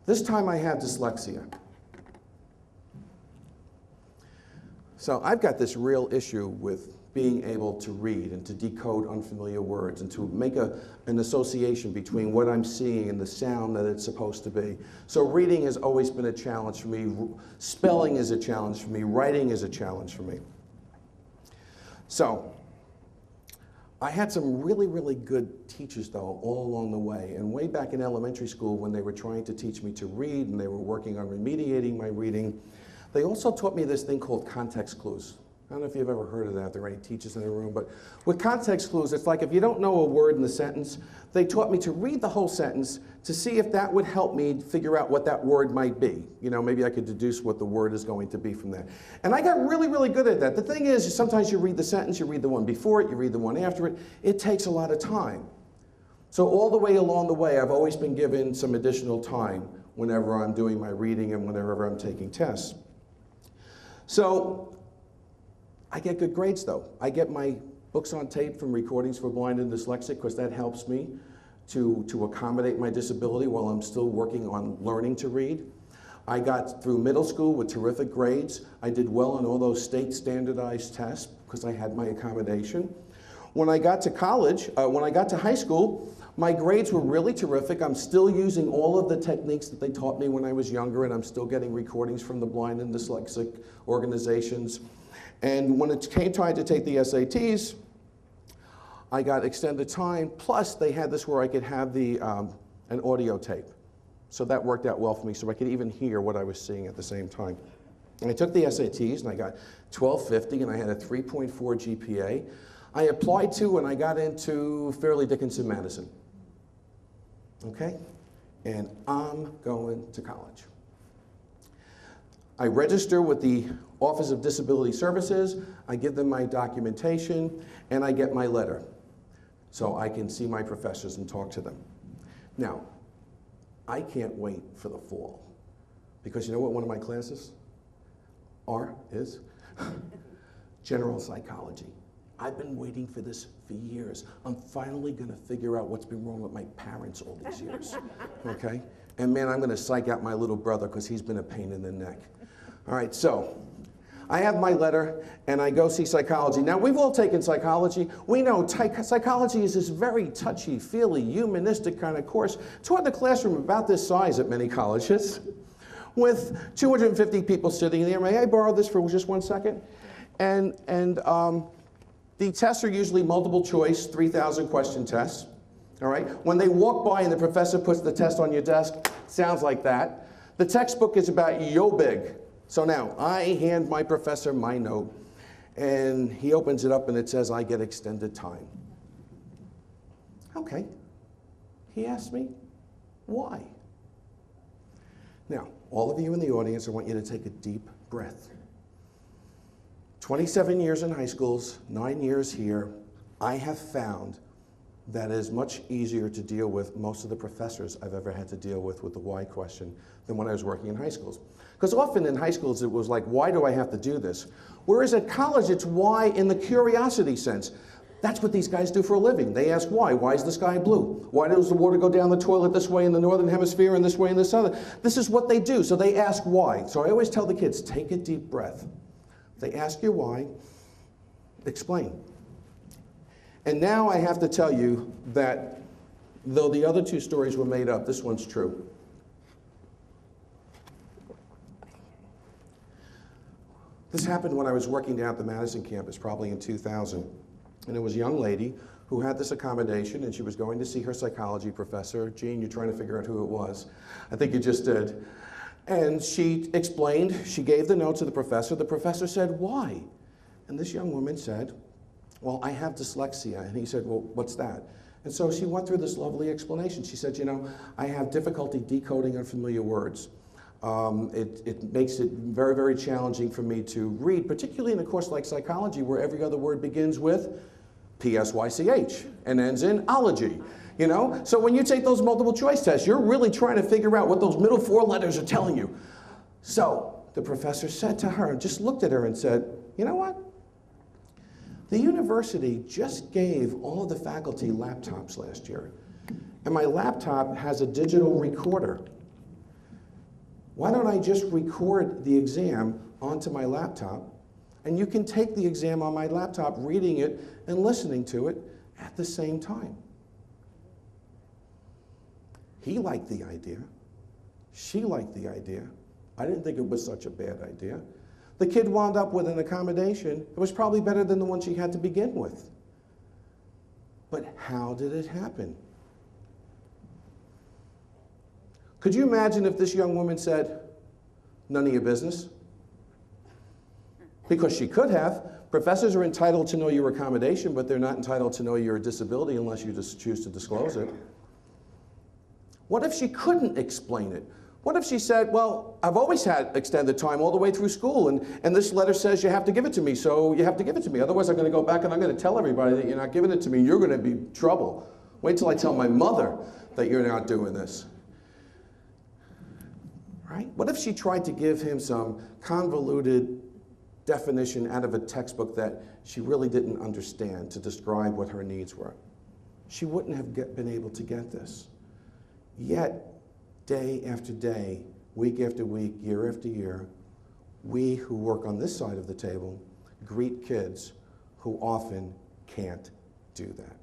This time I have dyslexia. So I've got this real issue with being able to read and to decode unfamiliar words and to make an association between what I'm seeing and the sound that it's supposed to be. So reading has always been a challenge for me. Spelling is a challenge for me. Writing is a challenge for me. So I had some really, really good teachers, though, all along the way. And way back in elementary school, when they were trying to teach me to read and they were working on remediating my reading, they also taught me this thing called context clues. I don't know if you've ever heard of that. There are any teachers in the room, but with context clues, it's like if you don't know a word in the sentence, they taught me to read the whole sentence to see if that would help me figure out what that word might be. You know, maybe I could deduce what the word is going to be from that. And I got really, really good at that. The thing is, sometimes you read the sentence, you read the one before it, you read the one after it. It takes a lot of time. So all the way along the way, I've always been given some additional time whenever I'm doing my reading and whenever I'm taking tests. So I get good grades, though. I get my books on tape from Recordings for Blind and Dyslexic because that helps me to accommodate my disability while I'm still working on learning to read. I got through middle school with terrific grades. I did well on all those state standardized tests because I had my accommodation. When I got to college, when I got to high school, my grades were really terrific. I'm still using all of the techniques that they taught me when I was younger, and I'm still getting recordings from the blind and dyslexic organizations. And when it came time to take the SATs, I got extended time, plus they had this where I could have the, an audio tape. So that worked out well for me, so I could even hear what I was seeing at the same time. And I took the SATs, and I got 1250, and I had a 3.4 GPA. I applied to, and I got into Fairleigh Dickinson Madison. Okay? And I'm going to college. I register with the Office of Disability Services, I give them my documentation, and I get my letter. So I can see my professors and talk to them. Now, I can't wait for the fall. Because you know what one of my classes is? General psychology. I've been waiting for this for years. I'm finally gonna figure out what's been wrong with my parents all these years, okay? And man, I'm gonna psych out my little brother because he's been a pain in the neck. All right, so I have my letter and I go see psychology. Now, we've all taken psychology. We know psychology is this very touchy-feely, humanistic kind of course taught in a classroom about this size at many colleges with 250 people sitting there. May I borrow this for just 1 second? The tests are usually multiple choice, 3,000 question tests, all right? When they walk by and the professor puts the test on your desk, sounds like that. The textbook is about yo big. So now, I hand my professor my note, and he opens it up and it says, I get extended time. Okay. He asked me, why? Now, all of you in the audience, I want you to take a deep breath. 27 years in high schools, 9 years here, I have found that it is much easier to deal with most of the professors I've ever had to deal with the why question than when I was working in high schools. Because often in high schools it was like, why do I have to do this? Whereas at college it's why in the curiosity sense. That's what these guys do for a living. They ask why. Why is the sky blue? Why does the water go down the toilet this way in the northern hemisphere and this way in the southern? This is what they do, so they ask why. So I always tell the kids, take a deep breath. If they ask you why, explain. And now I have to tell you that though the other two stories were made up, this one's true. This happened when I was working down at the Madison campus, probably in 2000. And it was a young lady who had this accommodation, and she was going to see her psychology professor. Gene, you're trying to figure out who it was. I think you just did. And she explained, she gave the note to the professor. The professor said, why? And this young woman said, well, I have dyslexia. And he said, well, what's that? And so she went through this lovely explanation. She said, you know, I have difficulty decoding unfamiliar words. It makes it very, very challenging for me to read, particularly in a course like psychology where every other word begins with P-S-Y-C-H and ends in ology. You know? So when you take those multiple choice tests, you're really trying to figure out what those middle four letters are telling you. So the professor said to her, just looked at her and said, you know what? The university just gave all of the faculty laptops last year. And my laptop has a digital recorder. Why don't I just record the exam onto my laptop, and you can take the exam on my laptop, reading it and listening to it at the same time. He liked the idea. She liked the idea. I didn't think it was such a bad idea. The kid wound up with an accommodation that was probably better than the one she had to begin with. But how did it happen? Could you imagine if this young woman said, "None of your business"? Because she could have. Professors are entitled to know your accommodation, but they're not entitled to know your disability unless you just choose to disclose it. What if she couldn't explain it? What if she said, "Well, I've always had extended time all the way through school, and this letter says you have to give it to me, so you have to give it to me. Otherwise, I'm going to go back and I'm going to tell everybody that you're not giving it to me. You're going to be in trouble. Wait till I tell my mother that you're not doing this." Right? What if she tried to give him some convoluted definition out of a textbook that she really didn't understand to describe what her needs were? She wouldn't have been able to get this. Yet, day after day, week after week, year after year, we who work on this side of the table greet kids who often can't do that.